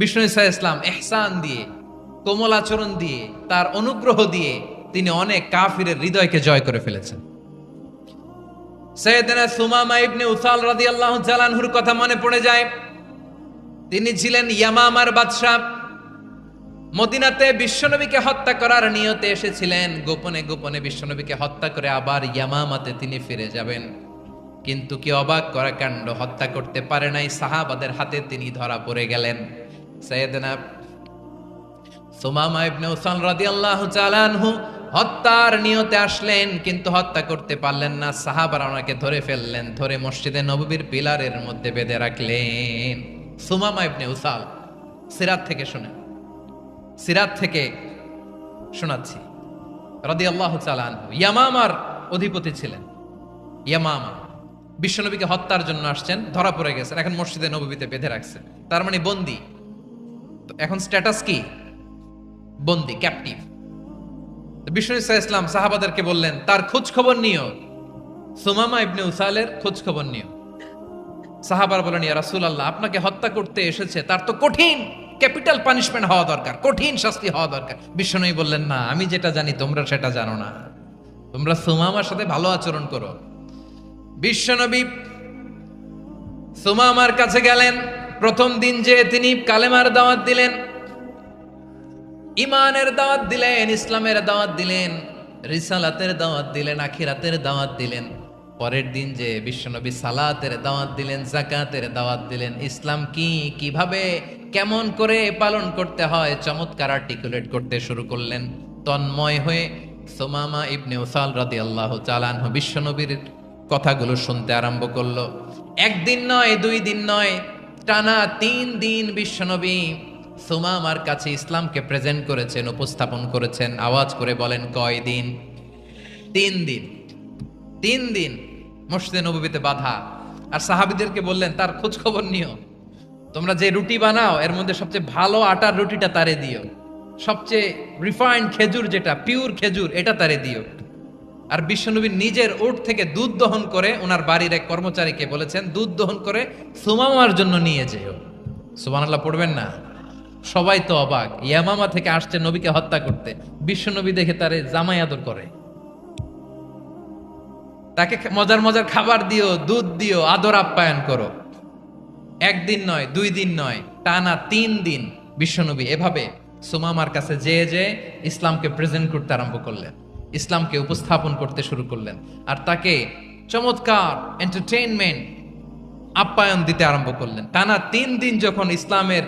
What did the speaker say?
বিষ্ণু ঈসা ইসলাম ইহসান দিয়ে, কোমল আচরণ দিয়ে, তার অনুগ্রহ দিয়ে তিনি অনেক কাফিরের হৃদয়কে জয় করে ফেলেছেন। সাইয়েদনা সুমামা ইবনে উসাল রাদিয়াল্লাহু তাআলা আনহুর কথা মনে পড়ে যায়। তিনি ছিলেন ইয়ামামার বাদশা। মদিনাতে বিশ্বনবীকে হত্যা করার নিয়তে এসেছিলেন, গোপনে গোপনে বিশ্বনবীকে হত্যা করে আবার ইয়ামামাতে তিনি ফিরে যাবেন। কিন্তু কি অবাক করা কাণ্ড, হত্যা করতে পারে নাই, সাহাবাদের হাতে তিনি ধরা পড়ে গেলেন। সাইয়েদনা সুমামা ইবনে উসাল রাদিয়াল্লাহু তাআলা আনহু হত্যার নিয়তে আসলেন, কিন্তু হত্যা করতে পারলেন না। সাহাবারা ওনাকে ধরে ফেললেন, ধরে মসজিদে নববীর পিলারের মধ্যে বেঁধে রাখলেন। সুমামা ইবনে উসাল, সিরাত থেকে শুনেন, সিরাত থেকে শোনাচ্ছি। রাদিয়াল্লাহু তাআলা আনহু ইয়ামামার অধিপতি ছিলেন। ইয়ামামা বিশ্বনবীকে হত্যার জন্য আসছেন, ধরা পড়ে গেছেন, এখন মসজিদে নববীতে বেঁধে রাখছেন, তার মানে বন্দী। তো এখন স্ট্যাটাস কি? বন্দী, ক্যাপটিভ। বিষ্ণু ঈসা ইসলাম সাহাবাদেরকে বললেন, তার খোঁজ খবর নিও, সুমামা ইবনে উসালের খোঁজ খবর নিও। সাহাবার বলেন, ইয়া রাসূলুল্লাহ, আপনাকে হত্যা করতে এসেছে, তার তো কঠিন ক্যাপিটাল পানিশমেন্ট হওয়া দরকার, কঠিন শাস্তি হওয়া দরকার। বিশ্বনবী বললেন, না, আমি যেটা জানি তোমরা সেটা জানো না, তোমরা সুমামার সাথে ভালো আচরণ করো। বিশ্বনবী সুমামার কাছে গেলেন। প্রথম দিন যে তিনি কালেমার দাওয়াত দিলেন, ইমানের দাওয়াত দিলেন, ইসলামের দাওয়াত দিলেন, রিসালাতের দাওয়াত দিলেন, আখিরাতের দাওয়াত দিলেন। পরের দিন যে বিশ্বনবী সালাতের দাওয়াত দিলেন, যাকাতের দাওয়াত দিলেন, ইসলাম কি, কিভাবে, কেমন করে পালন করতে হয় চমৎকার আর্টিকুলেট করতে শুরু করলেন। তন্ময় হয়ে সুমামা ইবনে উসাল রাদিয়াল্লাহু তাআলা আনহু বিশ্বনবীর কথাগুলো শুনতে আরম্ভ করলো। একদিন নয়, 2 দিন নয়, টানা 3 দিন বিশ্বনবী সুমামার কাছে ইসলামকে প্রেজেন্ট করেছেন, উপস্থাপন করেছেন। আওয়াজ করে বলেন, কয় দিন? 3 দিন। 3 দিন মসজিদে নববীতে বাধা। আর সাহাবীদেরকে বললেন, তার খোঁজ খবর নিও, তোমরা যে রুটি বানাও এর মধ্যে সবচেয়ে ভালো আটার রুটিটা তারে দিও, সবচেয়ে রিফাইন্ড খেজুর, যেটা পিওর খেজুর, এটা তারে দিও। আর বিশ্বনবী নিজের উট থেকে দুধ দহন করে ওনার বাড়ির এক কর্মচারীকে বলেছেন, দুধ দহন করে সুমামার জন্য নিয়ে যেও। সুবহানাল্লাহ পড়বেন না? সবাই তো অবাক, ইয়ামামা থেকে আসছে নবীকে হত্যা করতে, বিশ্বনবী দেখে তারে জামাই আদর করে, তাকে মজার মজার খাবার দিও, দুধ দিও, আদর আপ্যায়ন করো। একদিন নয়, 2 দিন নয়, টানা 3 দিন বিশ্বনবী এভাবে সুমামার কাছে যেয়ে যে ইসলামকে প্রেজেন্ট করতে আরম্ভ করলেন, ইসলামকে উপস্থাপন করতে শুরু করলেন। আর তাকে চমৎকার এন্টারটেইনমেন্ট, আপ্যায়ন দিতে আরম্ভ করলেন। টানা 3 দিন যখন ইসলামের